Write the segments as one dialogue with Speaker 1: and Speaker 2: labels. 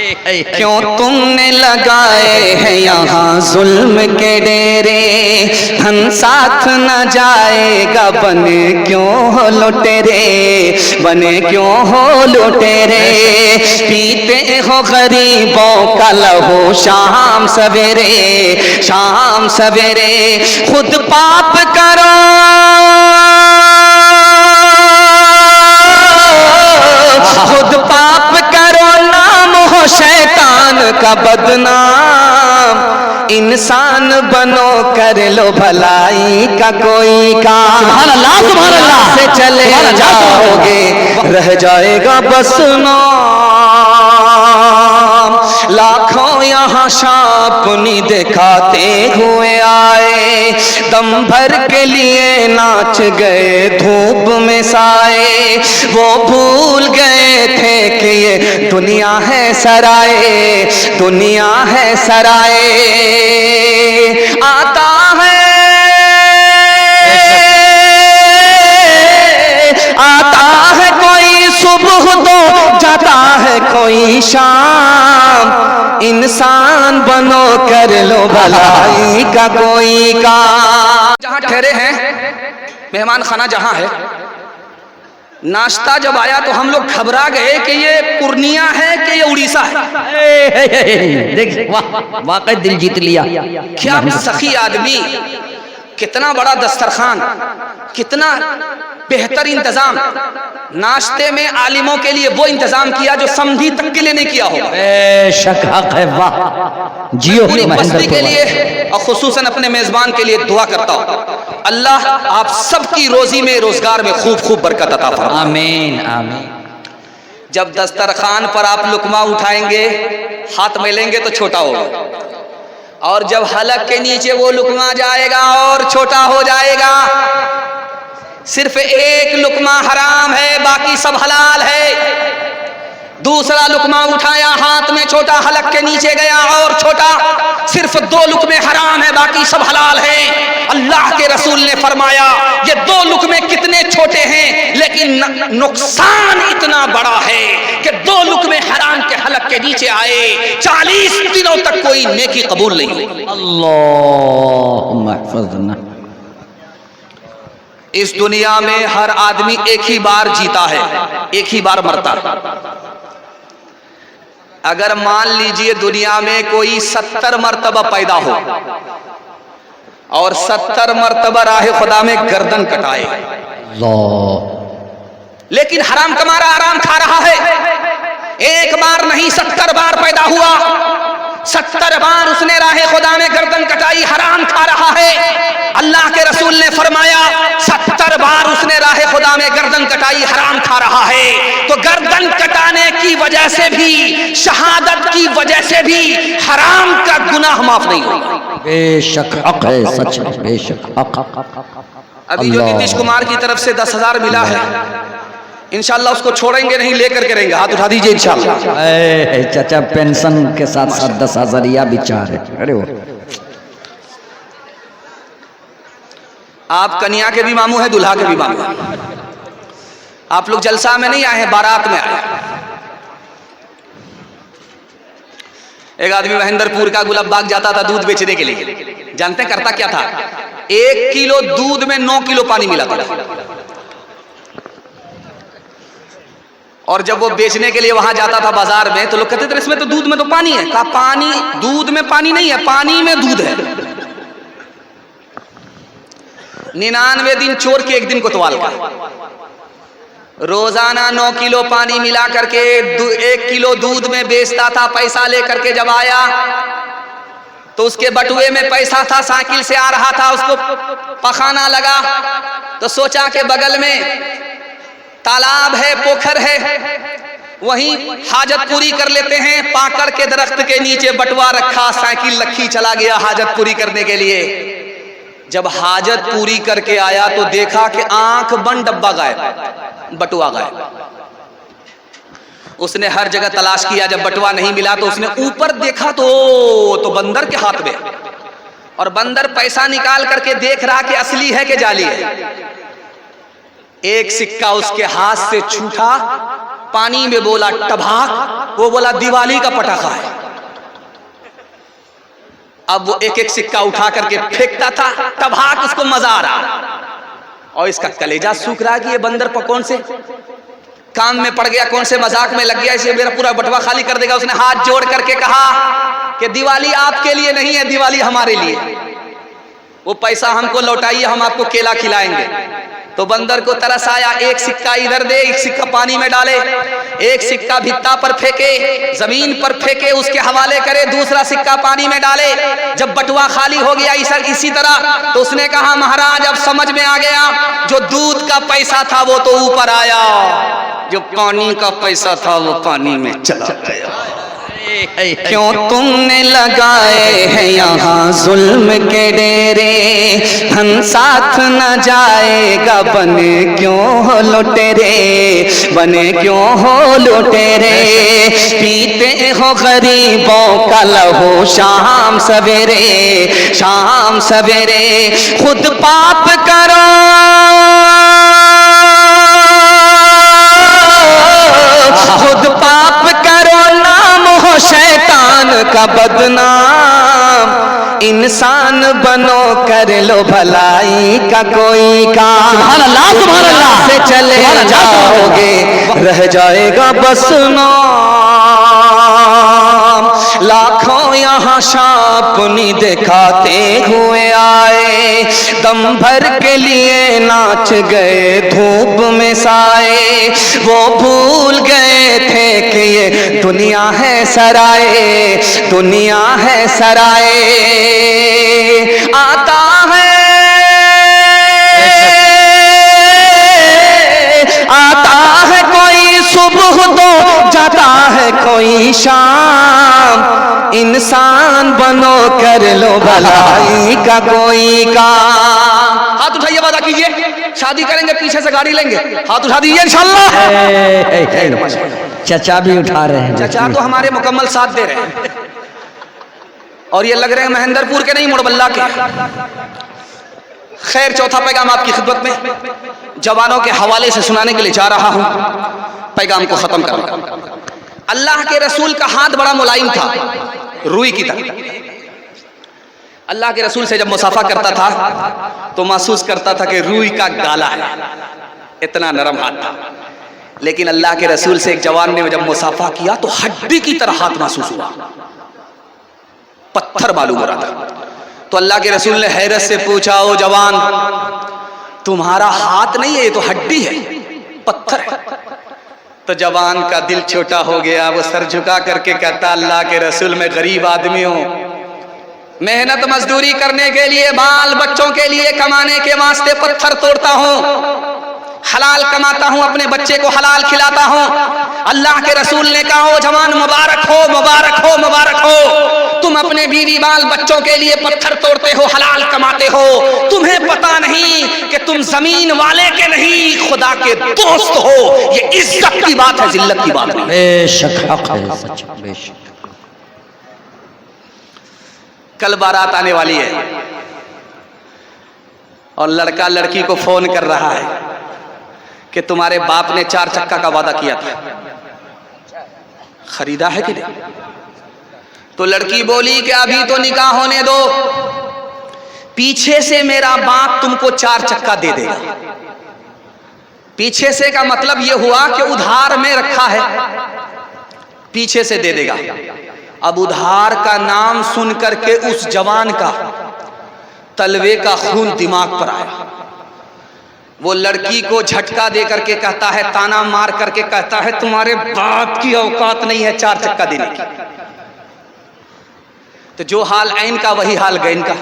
Speaker 1: क्यों तुमने लगाए हैं यहाँ जुल्म के डेरे, धन साथ न जाएगा बने क्यों हो लुटेरे, बने क्यों हो लुटेरे। पीते हो गरीबों का लहू शाम सवेरे, शाम सवेरे। खुद पाप करो, खुद पाप करो, नाम हो शैतान का बदनाम। इंसान बनो कर लो भलाई का कोई काम, सुभान अल्लाह सुभान अल्लाह से चले जाओगे रह जाएगा बस नाम। लाखों यहाँ शापनी दिखाते हुए आए, दम भर के लिए नाच गए धूप में साए। वो भूल गए थे कि ये दुनिया है सराए, दुनिया है सराए। आता है, आता है कोई सुबह तो जाता है कोई शाम। इंसान बनो कर लो भलाई का कोई काम। जहां ठहरे हैं, मेहमान खाना जहां है, नाश्ता जब आया तो हम लोग घबरा गए कि ये पूर्णिया है कि ये उड़ीसा है।
Speaker 2: देख वाकई दिल जीत लिया।
Speaker 1: क्या सखी आदमी, कितना बड़ा दस्तरखान, कितना बेहतर इंतजाम। नाश्ते में आलिमों के लिए वो इंतजाम किया जो समधी तक के लिए नहीं किया होगा।
Speaker 2: बेशक हक है, वाह जियो।
Speaker 1: पूरी बस्ती के लिए और खुसूसन अपने मेजबान के लिए दुआ करता हूँ, अल्लाह आप सबकी रोजी में रोजगार में खूब खूब बरकत अता फरमाए।
Speaker 2: आमीन आमीन।
Speaker 1: जब दस्तरखान पर आप लुकमा उठाएंगे, हाथ मिलेंगे तो छोटा होगा, और जब हलक के नीचे वो लुकमा जाएगा और छोटा हो जाएगा। सिर्फ एक लुकमा हराम है, बाकी सब हलाल है। दूसरा लुकमा उठाया, हाथ में छोटा, हलक के नीचे गया और छोटा। सिर्फ दो लुकमे हराम है, बाकी सब हलाल है। अल्लाह के रसूल ने फरमाया ये दो लुकमे कितने छोटे हैं लेकिन नुकसान इतना बड़ा है कि दो लुकमे हराम के हलक के नीचे आए, 40 दिनों तक कोई नेकी कबूल नहीं हुई।
Speaker 2: अल्लाहुम्मा हफ़ज़ना।
Speaker 1: इस दुनिया में हर आदमी एक ही बार जीता है, एक ही बार मरता है। अगर मान लीजिए दुनिया में कोई 70 मर्तबा पैदा हो और 70 मर्तबा राह खुदा में गर्दन कटाए, लेकिन हराम कमा रहा, हराम खा रहा है। एक बार नहीं 70 बार पैदा हुआ, 70 बार उसने राह खुदा में गर्दन कटाई, हराम खा रहा है। अल्लाह के रसूल ने फरमाया 70 बार उसने राह खुदा में गर्दन कटाई, हराम खा रहा है। तो गर्दन कटाने की वजह से भी, शहादत की वजह से भी हराम का गुनाह माफ नहीं होगा।
Speaker 2: बेशक हक है, सच है, बेशक हक।
Speaker 1: अभी जो नीतीश कुमार की तरफ से 10,000 मिला है, इंशाल्लाह उसको छोड़ेंगे नहीं, लेकर के रहेंगे। हाथ उठा दीजिए इंशाल्लाह।
Speaker 2: चाचा पेंशन के साथ साथ 10,000 विचार है। अरे वो
Speaker 1: आप कन्या के भी मामू है, दुल्हा के भी मामू है। आप लोग जलसा में नहीं आए हैं, बारात में आए। एक आदमी महेंद्रपुर का गुलाबबाग जाता था दूध बेचने के लिए। जानते हैं करता क्या था? 1 किलो दूध में 9 किलो पानी मिला था। और जब वो बेचने के लिए वहां जाता था बाजार में, तो लोग कहते थे इसमें तो दूध में तो पानी है। कहा पानी, दूध में पानी नहीं है, पानी में दूध है। 99 दिन चोर के 1 दिन कोतवाल का। रोजाना 9 किलो पानी मिला करके 1 किलो दूध में बेचता था। पैसा लेकर के जब आया तो उसके बटुए में पैसा था, साइकिल से आ रहा था, उसको पखाना लगा तो सोचा कि बगल में तालाब है, पोखर है, वहीं हाजत पूरी कर लेते हैं। पाकड़ के दरख्त के नीचे बटुआ रखा, साइकिल रखी, चला गया हाजत पूरी करने के लिए। जब हाजत पूरी करके आया तो देखा कि आंख बंद, डब्बा गायब, बटुआ गायब। उसने हर जगह तलाश किया, जब बटुआ नहीं मिला तो उसने ऊपर देखा तो बंदर के हाथ में, और बंदर पैसा निकाल करके देख रहा कि असली है कि जाली है। एक सिक्का उसके हाथ से छूटा पानी में बोला टभाक, वो बोला दिवाली का पटाखा है। अब वो एक एक सिक्का उठा करके फेंकता था, टभाक उसको मजा आ रहा, और इसका कलेजा सूख रहा कि ये बंदर कौन से काम में पड़ गया, कौन से मजाक में लग गया, इसे मेरा पूरा बटवा खाली कर देगा। उसने हाथ जोड़ करके कहा कि दिवाली आपके लिए नहीं है, दिवाली हमारे लिए, वो पैसा हमको लौटाइए, हम आपको केला खिलाएंगे। तो बंदर को तरस आया, एक सिक्का इधर दे, एक सिक्का पानी में डाले, एक सिक्का भित्ता पर फेंके, जमीन पर फेंके, उसके हवाले करे, दूसरा सिक्का पानी में डाले। जब बटुआ खाली हो गया इसी तरह, तो उसने कहा महाराज अब समझ में आ गया, जो दूध का पैसा था वो तो ऊपर आया, जो पानी का पैसा था वो पानी में चला गया। क्यों तुमने लगाए हैं यहाँ जुल्म के डेरे, हम साथ न जाएगा, बने क्यों हो लुटेरे, बने क्यों हो लुटेरे। पीते हो गरीबों का लहू शाम सवेरे, शाम सवेरे, खुद पाप करो, खुद पाप करो, नाम हो शैतान का बदनाम, इंसान बनो कर लो भलाई का कोई काम।
Speaker 2: सुभान अल्लाह, सुभान अल्लाह।
Speaker 1: से चले जाओगे रह जाएगा बस नाम। लाखों यहाँ शापनी दिखाते हुए आए, दम भर के लिए नाच गए धूप में साए, वो भूल गए थे कि ये दुनिया है सराय, दुनिया है सराय। आता है कोई सुबह तो जाता है कोई शाम, इंसान बनो कर लो भलाई का कोई काम। हाथ उठाइए, वादा कीजिए शादी करेंगे, पीछे से गाड़ी लेंगे, हाथ उठा दीजिए इंशाल्लाह।
Speaker 2: चचा भी उठा रहे हैं,
Speaker 1: चचा तो हमारे मुकम्मल साथ दे रहे हैं, और ये लग रहे हैं महेंद्रपुर के नहीं, मुड़बल्ला के। खैर, चौथा पैगाम आपकी खिदमत में जवानों के हवाले से सुनाने के लिए जा रहा हूं, पैगाम को खत्म करना। अल्लाह के रसूल का हाथ बड़ा मुलायम था, रुई की तरह। अल्लाह के रसूल से जब मुसाफा करता था तो महसूस करता था कि रुई का गाला है, इतना नरम हाथ था। लेकिन अल्लाह के रसूल से एक जवान ने जब मुसाफा किया तो हड्डी की तरह हाथ महसूस हुआ, पत्थर मालूम हो रहा था। तो अल्लाह के रसूल ने हैरत से पूछा, ओ जवान, तुम्हारा हाथ नहीं है, ये तो हड्डी है, पत्थर है। तो जवान का दिल छोटा हो गया, वो सर झुका करके कहता, अल्लाह के रसूल, मैं गरीब आदमी हूं, मेहनत मजदूरी करने के लिए, बाल बच्चों के लिए कमाने के वास्ते पत्थर तोड़ता हूं, हलाल कमाता हूं, अपने बच्चे को हलाल खिलाता हूं। अल्लाह के रसूल ने कहा, ओ जवान, मुबारक हो, मुबारक हो, मुबारक हो, तुम अपने बीवी बाल बच्चों के लिए पत्थर तोड़ते हो, हलाल कमाते हो। तुम्हें पता नहीं कि तुम जमीन वाले के नहीं, खुदा के दोस्त हो। ये इज्जत की बात है, जिल्लत की बात नहीं।
Speaker 2: बेशक हक है, सच बेशक।
Speaker 1: कल बारात आने वाली है और लड़का लड़की को फोन कर रहा है कि तुम्हारे बाप ने 4 चक्का का वादा किया था, खरीदा है कि नहीं? तो लड़की बोली कि अभी तो निकाह होने दो, पीछे से मेरा बाप तुमको 4 चक्का दे देगा। पीछे से का मतलब यह हुआ कि उधार में रखा है, पीछे से दे देगा। अब उधार का नाम सुन करके उस जवान का तलवे का खून दिमाग पर आया। वो लड़की को झटका दे करके कहता है, ताना मार करके कहता है, तुम्हारे बाप की औकात नहीं है 4 चक्का देने की। तो जो हाल ऐन का वही हाल गैन का।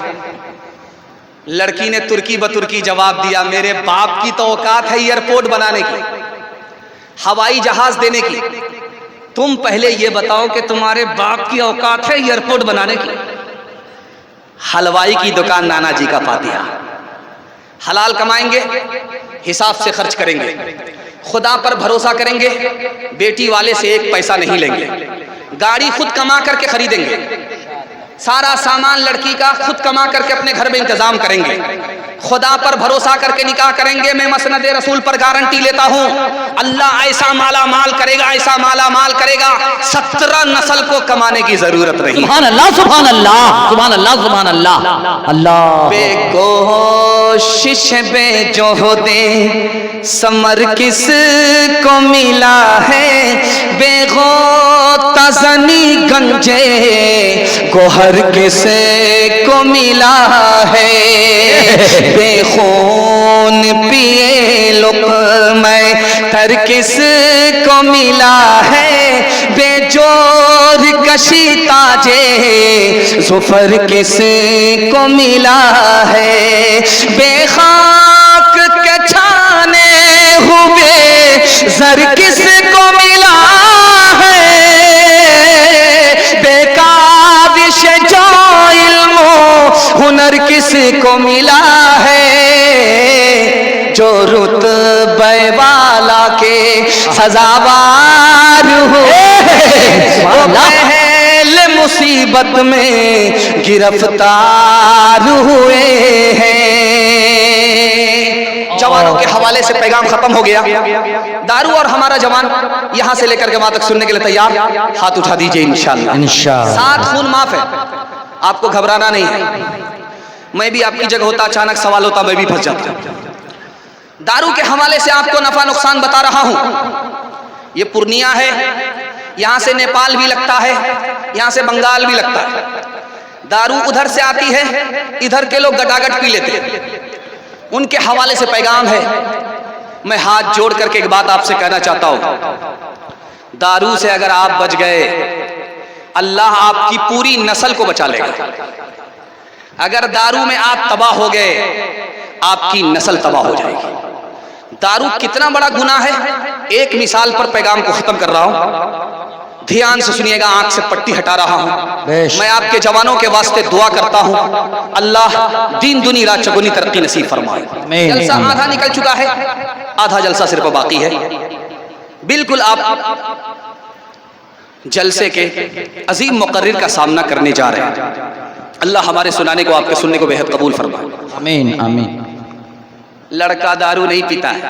Speaker 1: लड़की ने तुर्की बतुर्की जवाब दिया, मेरे बाप की तो औकात है एयरपोर्ट बनाने की, हवाई जहाज देने की, तुम पहले ये बताओ कि तुम्हारे बाप की औकात है एयरपोर्ट बनाने की? हलवाई की दुकान नाना जी का फातिहा। हलाल कमाएंगे, हिसाब से खर्च करेंगे, खुदा पर भरोसा करेंगे, बेटी वाले से 1 पैसा नहीं लेंगे, गाड़ी खुद कमा करके खरीदेंगे, सारा सामान लड़की का खुद कमा करके अपने घर में इंतजाम करेंगे, खुदा पर भरोसा करके निकाह करेंगे। मैं मसनद रसूल पर गारंटी लेता हूँ, अल्लाह ऐसा माला माल करेगा, ऐसा माला माल करेगा, 17 नस्ल को कमाने की जरूरत नहीं।
Speaker 2: सुभान अल्लाह, सुभान अल्लाह, सुभान अल्लाह, सुभान अल्लाह। अल्लाह
Speaker 1: बेकोशिश बेजोहदे समर किस को मिला है, बेगोता ज़नी गंजे गोहर किस को मिला है, बेखून पिए लुक़्मे तर किस को मिला है, बेजोर कशी ताजे ज़ुफ़र किस को मिला है, बेखाक के छाने हुए ज़र किस को मिला है, बेकाबिश जो इल्मो हुनर किस को मिला है, जो रुतबे वाला के सजावार हुए वो पहले मुसीबत में गिरफ्तार हुए हैं। जवानों के हवाले से पैगाम खत्म हो गया। दारू और हमारा जवान यहां से लेकर के वहां तक सुनने के लिए तैयार, हाथ उठा दीजिए इंशाअल्लाह।
Speaker 2: इंशाअल्लाह।
Speaker 1: 7 खून माफ है, आपको घबराना नहीं है। मैं भी आपकी जगह होता, अचानक सवाल होता, मैं भी फंस जाता। दारू के हवाले से आपको नफा नुकसान बता रहा हूं। ये पूर्णिया है, यहां से नेपाल भी लगता है, यहां से बंगाल भी लगता है। दारू उधर से आती है, इधर के लोग गटागट पी लेते हैं। उनके हवाले से पैगाम है। मैं हाथ जोड़ करके एक बात आपसे कहना चाहता हूं, दारू से अगर आप बच गए, अल्लाह आपकी पूरी नस्ल को बचा लेगा। अगर दारू में आप तबाह हो गए, आपकी नस्ल तबाह हो जाएगी। दारू कितना बड़ा गुनाह है, एक मिसाल पर पैगाम को खत्म कर रहा हूं। ध्यान से सुनिएगा, आंख से पट्टी हटा रहा हूं। मैं आपके जवानों के वास्ते दुआ करता हूं, अल्लाह दिन दुनी रात चौगुनी तरक्की नसीब फरमाए। जलसा आधा निकल चुका है, आधा जलसा सिर्फ बाकी है। बिल्कुल आप जलसे के अजीम मुकर्रिर का सामना करने जा रहे हैं। अल्लाह हमारे सुनाने को, आपके सुनने को बेहद कबूल फरमाए।
Speaker 2: आमीन आमीन।
Speaker 1: लड़का दारू नहीं पीता है,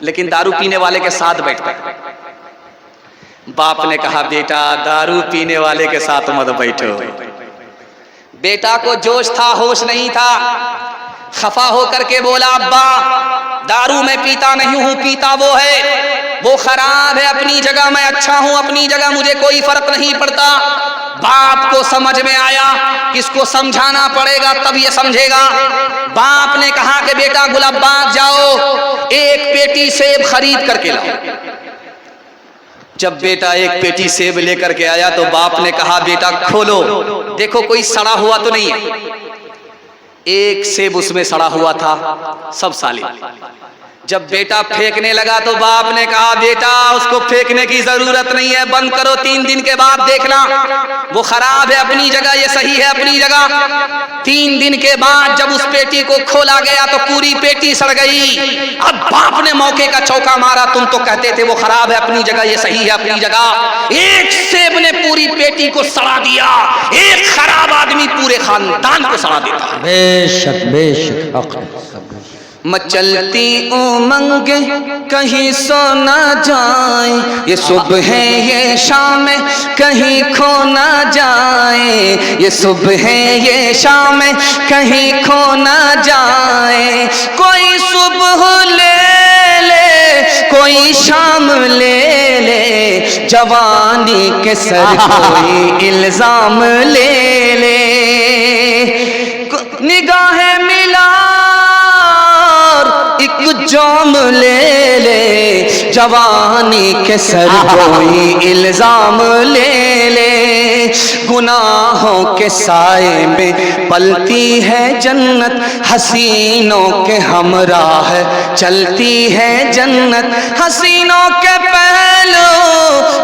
Speaker 1: लेकिन दारू पीने वाले के साथ बैठता है। बाप ने कहा, बेटा दारू पीने वाले के साथ मत बैठो। बेटा को जोश था, होश नहीं था, खफा होकर के बोला, अब्बा दारू मैं पीता नहीं हूं, पीता वो है, वो खराब है अपनी जगह, मैं अच्छा हूं अपनी जगह, मुझे कोई फर्क नहीं पड़ता। बाप को समझ में आया, किसको समझाना पड़ेगा तब ये समझेगा। बाप ने कहा कि बेटा गुलाबाग जाओ, एक पेटी सेब खरीद करके लाओ। जब बेटा एक पेटी सेब लेकर के आया तो बाप ने कहा, बेटा खोलो, देखो कोई सड़ा हुआ तो नहीं है। एक सेब उसमें सड़ा हुआ था, सब साले। जब बेटा फेंकने लगा तो बाप ने कहा, बेटा उसको फेंकने की जरूरत नहीं है, बंद करो, 3 दिन के बाद देखना। वो खराब है अपनी जगह, ये सही है अपनी जगह। 3 दिन के बाद जब उस पेटी को खोला गया तो पूरी पेटी सड़ गई। अब बाप ने मौके का चौका मारा, तुम तो कहते थे वो खराब है अपनी जगह, ये सही है अपनी जगह। एक सेब ने पूरी पेटी को सड़ा दिया। एक खराब आदमी पूरे खानदान को सड़ा देता है।
Speaker 2: बेशक बेशक।
Speaker 1: मचलती उमंग कहीं सो ना जाए, ये सुबह ये शाम कहीं खो ना जाए, ये सुबह ये शाम कहीं खो ना जाए। कोई सुबह ले ले, कोई शाम ले ले, जवानी के सर कोई इल्जाम ले ले। निगाहें मिला एक जाम ले ले, जवानी के सर कोई इल्जाम ले ले। गुनाहों के साए में पलती है जन्नत, हसीनों के हमराह चलती है जन्नत। हसीनों के पहलू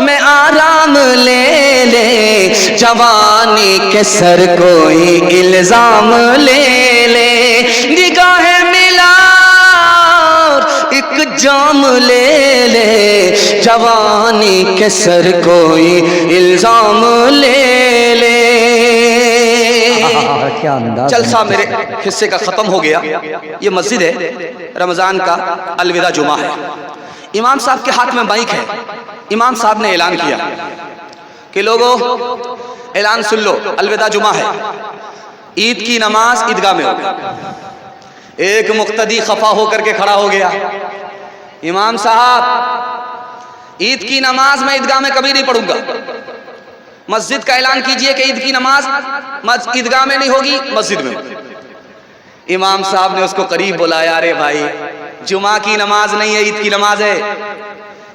Speaker 1: में आराम ले ले, जवानी के सर कोई इल्जाम ले ले। निगाहें एक जाम ले ले, जवानी के सर कोई इल्जाम ले ले।
Speaker 2: क्या अंदाज।
Speaker 1: जलसा मेरे हिस्से का ख़त्म हो गया। ये मस्जिद है, रमज़ान का अलविदा जुमा है। इमाम साहब के हाथ में माइक है। इमाम साहब ने ऐलान किया कि लोगों ऐलान सुन लो, अलविदा जुमा है, ईद की नमाज ईदगाह में होगी। एक मुक्तदी खफा होकर के खड़ा हो गया, इमाम साहब ईद की नमाज मैं ईदगाह में कभी नहीं पढ़ूंगा। मस्जिद का ऐलान कीजिए कि ईद की नमाज ईदगाह में नहीं होगी, मस्जिद में। इमाम साहब ने उसको करीब बुलाया, अरे भाई जुमा की नमाज नहीं है, ईद की नमाज है,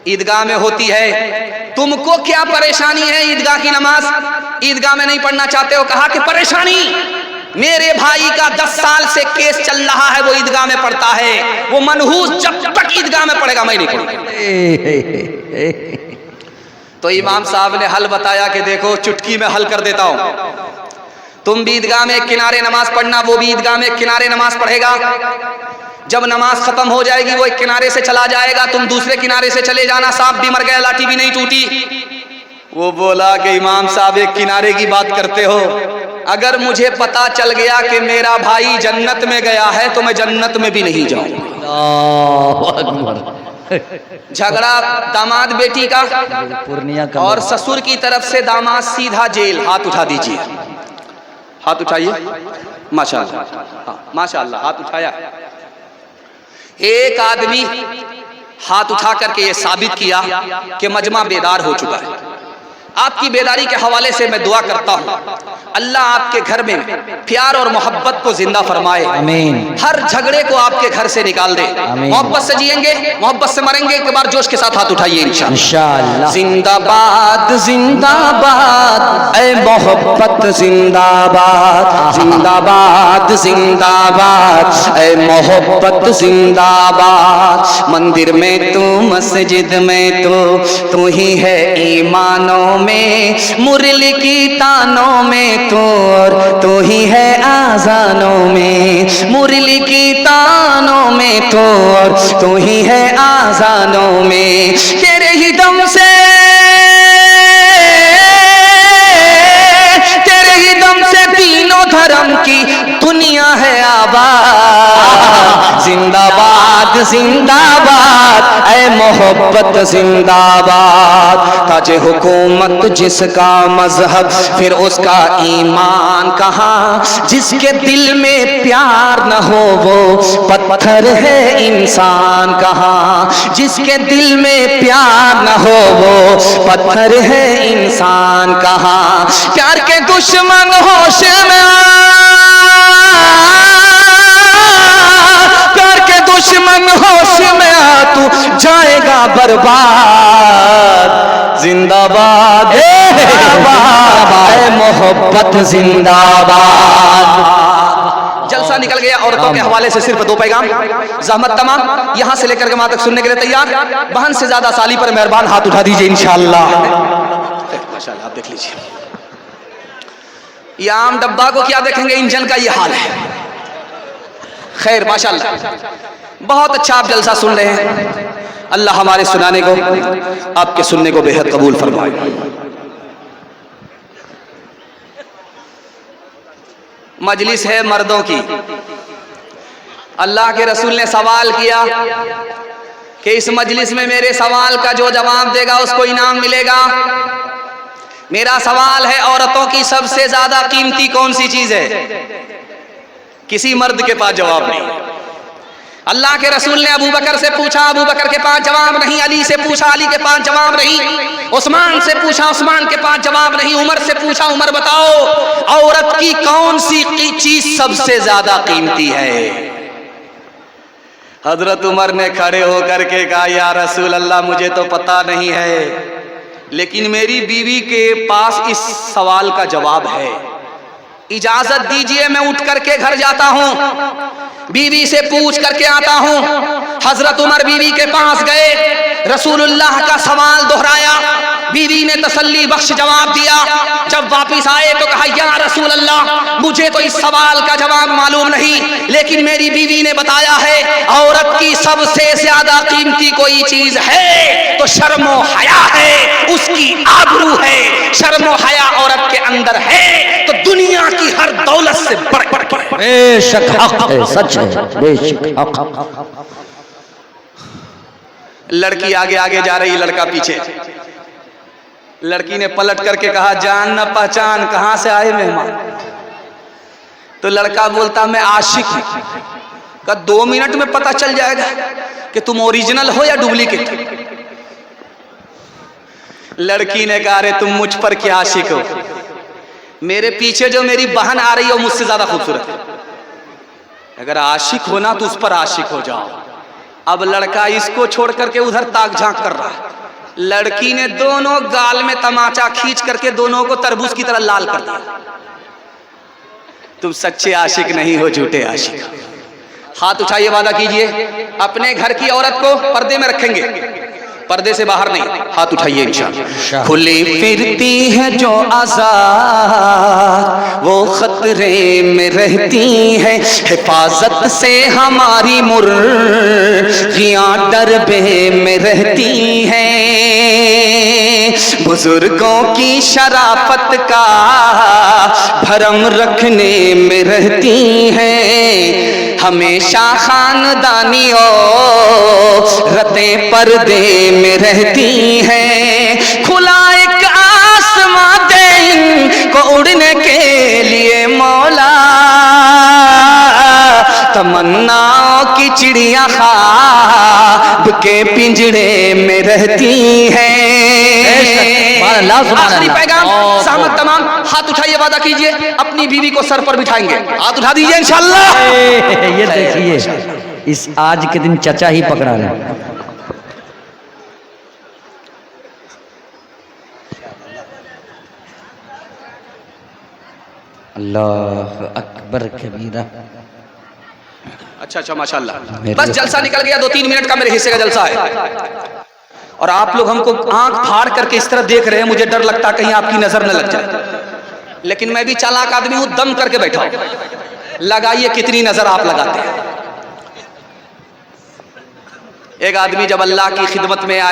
Speaker 1: ईदगाह में होती है। तुमको क्या परेशानी है ईदगाह की नमाज ईदगाह में नहीं पढ़ना चाहते हो? कहा कि परेशानी मेरे भाई का 10 साल से केस चल रहा है, वो ईदगाह में पढ़ता है, वो मनहूस जब तक ईदगाह में पढ़ेगा मैं नहीं पढ़ूंगा। तो इमाम साहब ने हल बताया कि देखो चुटकी में हल कर देता हूं, तुम भी ईदगाह में एक किनारे नमाज पढ़ना, वो भी ईदगाह में एक किनारे नमाज पढ़ेगा। जब नमाज खत्म हो जाएगी वो एक किनारे से चला जाएगा, तुम दूसरे किनारे से चले जाना, सांप भी मर गया लाठी भी नहीं टूटी। वो बोला कि इमाम साहब एक किनारे की बात करते हो, अगर मुझे पता चल गया कि मेरा भाई जन्नत में गया है तो मैं जन्नत में भी नहीं जाऊंगा। झगड़ा दामाद बेटी का और ससुर की तरफ से दामाद सीधा जेल। हाथ उठा दीजिए, हाथ उठाइए, माशाअल्लाह, हाँ माशाअल्लाह, हाथ उठाया। एक आदमी हाथ उठा करके ये साबित किया कि मजमा बेदार हो चुका है। आपकी बेदारी के हवाले से मैं दुआ करता हूँ, अल्लाह आपके घर में प्यार और मोहब्बत को जिंदा फरमाए, आमीन। हर झगड़े को आपके घर से निकाल दे, मोहब्बत से जिएंगे, मोहब्बत से मरेंगे। एक बार जोश के साथ हाथ उठाइए इंशाअल्लाह। जिंदाबाद जिंदाबाद ऐ मोहब्बत जिंदाबाद, जिंदाबाद जिंदाबाद ऐ मोहब्बत जिंदाबाद। मंदिर में तू, मस्जिद में तू ही है ईमानों में, मुरली की तानों में तू, और तू ही है आजानों में, मुरली की तानों में तू, और तू ही है आजानों में। तेरे ही दम से, तेरे ही दम से तीनों धर्म की दुनिया है आबाद। जिंदाबाद जिंदाबाद ऐ मोहब्बत जिंदाबाद। ताजे हुकूमत जिसका मजहब फिर उसका ईमान कहाँ, जिसके दिल में प्यार न हो वो पत्थर है इंसान कहाँ, जिसके दिल में प्यार न हो वो पत्थर है इंसान कहाँ। प्यार के दुश्मन होश में, प्यार के दुश्मन होश में आ, तू जाएगा बर्बाद। जिंदाबाद मोहब्बत जिंदाबाद। जलसा निकल गया। औरतों के हवाले से सिर्फ 2 पैगाम, जहमत तमाम, यहां से लेकर के वहां तक सुनने के लिए तैयार। बहन से ज्यादा साली पर मेहरबान हाथ उठा दीजिए इंशाअल्लाह। माशाअल्लाह, आप देख लीजिए, ये आम डब्बा को क्या देखेंगे, इंजन का ये हाल है। खैर माशाअल्लाह, बहुत अच्छा आप जलसा सुन रहे हैं। अल्लाह हमारे सुनाने को, आपके सुनने को बेहद कबूल फरमाए। मजलिस है मर्दों की। अल्लाह के रसूल ने सवाल किया कि इस मजलिस में मेरे सवाल का जो जवाब देगा उसको इनाम मिलेगा। मेरा सवाल है, औरतों की सबसे ज्यादा कीमती कौन सी चीज है? किसी मर्द के पास जवाब नहीं। अल्लाह के रसूल ने अबू बकर से पूछा, अबू बकर के पास जवाब नहीं। अली से पूछा, अली के पास जवाब नहीं। उस्मान से पूछा, उस्मान के पास जवाब नहीं। उमर से पूछा, उमर बताओ औरत की कौन सी चीज सबसे ज्यादा कीमती है? हजरत उमर ने खड़े होकर के कहा, या रसूल अल्लाह मुझे तो पता नहीं है, लेकिन मेरी बीवी के पास इस सवाल का जवाब है। इजाजत दीजिए मैं उठ करके घर जाता हूं, बीवी से पूछ करके आता हूं। हजरत उमर बीवी के पास गए, रसूलुल्लाह का सवाल दोहराया, बीवी ने तसल्ली बख्श जवाब दिया। जब वापिस आए तो कहा, या रसूल अल्लाह मुझे तो इस सवाल का जवाब मालूम नहीं, लेकिन मेरी बीवी ने बताया है औरत की सबसे ज्यादा कीमती कोई चीज है तो शर्मो हया है, उसकी आबरू है। शर्मो हया औरत के अंदर है तो दुनिया की हर दौलत से बढ़ के।
Speaker 2: बेशक हक है, सच है, बेशक हक।
Speaker 1: लड़की आगे आगे जा रही, लड़का पीछे। लड़की ने पलट करके कहा, जान न पहचान, कहां से आए मेहमान? तो लड़का बोलता, मैं आशिक हूं। का 2 मिनट में पता चल जाएगा कि तुम ओरिजिनल हो या डुप्लीकेट। लड़की ने कहा, अरे तुम मुझ पर क्या आशिक हो? मेरे पीछे जो मेरी बहन आ रही है वो मुझसे ज्यादा खूबसूरत है। अगर आशिक हो ना तो उस पर आशिक हो जाओ। अब लड़का इसको छोड़ करके उधर ताक झांक कर रहा है। लड़की ने दोनों गाल में तमाचा खींच करके दोनों को तरबूज की तरह लाल कर दिया। तुम सच्चे आशिक नहीं हो, झूठे आशिक हो। हाथ उठाइए, वादा कीजिए अपने घर की औरत को पर्दे में रखेंगे, पर्दे से बाहर नहीं। हाथ उठाइए इंशाअल्लाह। खुली फिरती है जो आजाद वो खतरे में रहती है, हिफाजत से हमारी मुर्गियां डरबे में रहती हैं। बुजुर्गों की शराफत का भरम रखने में रहती हैं, हमेशा खानदानी औरतें पर्दे में रहती हैं। खुला एक आसमां दे इनको उड़ने के लिए मौला, तमन्नाओं की चिड़िया ख्वाब के पिंजरे में रहती हैं। आखिरी पैगाम सामत तमाम। हाथ उठाइए, वादा कीजिए अपनी बीवी को सर पर बिठाएंगे। हाथ उठा दीजिए इंशाअल्लाह।
Speaker 2: ये देखिए, इस आज के दिन चचा ही पकड़ा रहे। अल्लाह अकबर कबीरा।
Speaker 1: अच्छा माशाल्लाह। बस जलसा निकल गया, 2-3 मिनट का मेरे हिस्से का जलसा है। और आप लोग हमको आंख फाड़ करके इस तरह देख रहे हैं, मुझे डर लगता कहीं आपकी नजर न लग जाए। लेकिन मैं भी चालाक आदमी हूं, दम करके बैठा हूं। लगाइए कितनी नजर आप लगाते हैं। एक आदमी जब अल्लाह की खिदमत में आए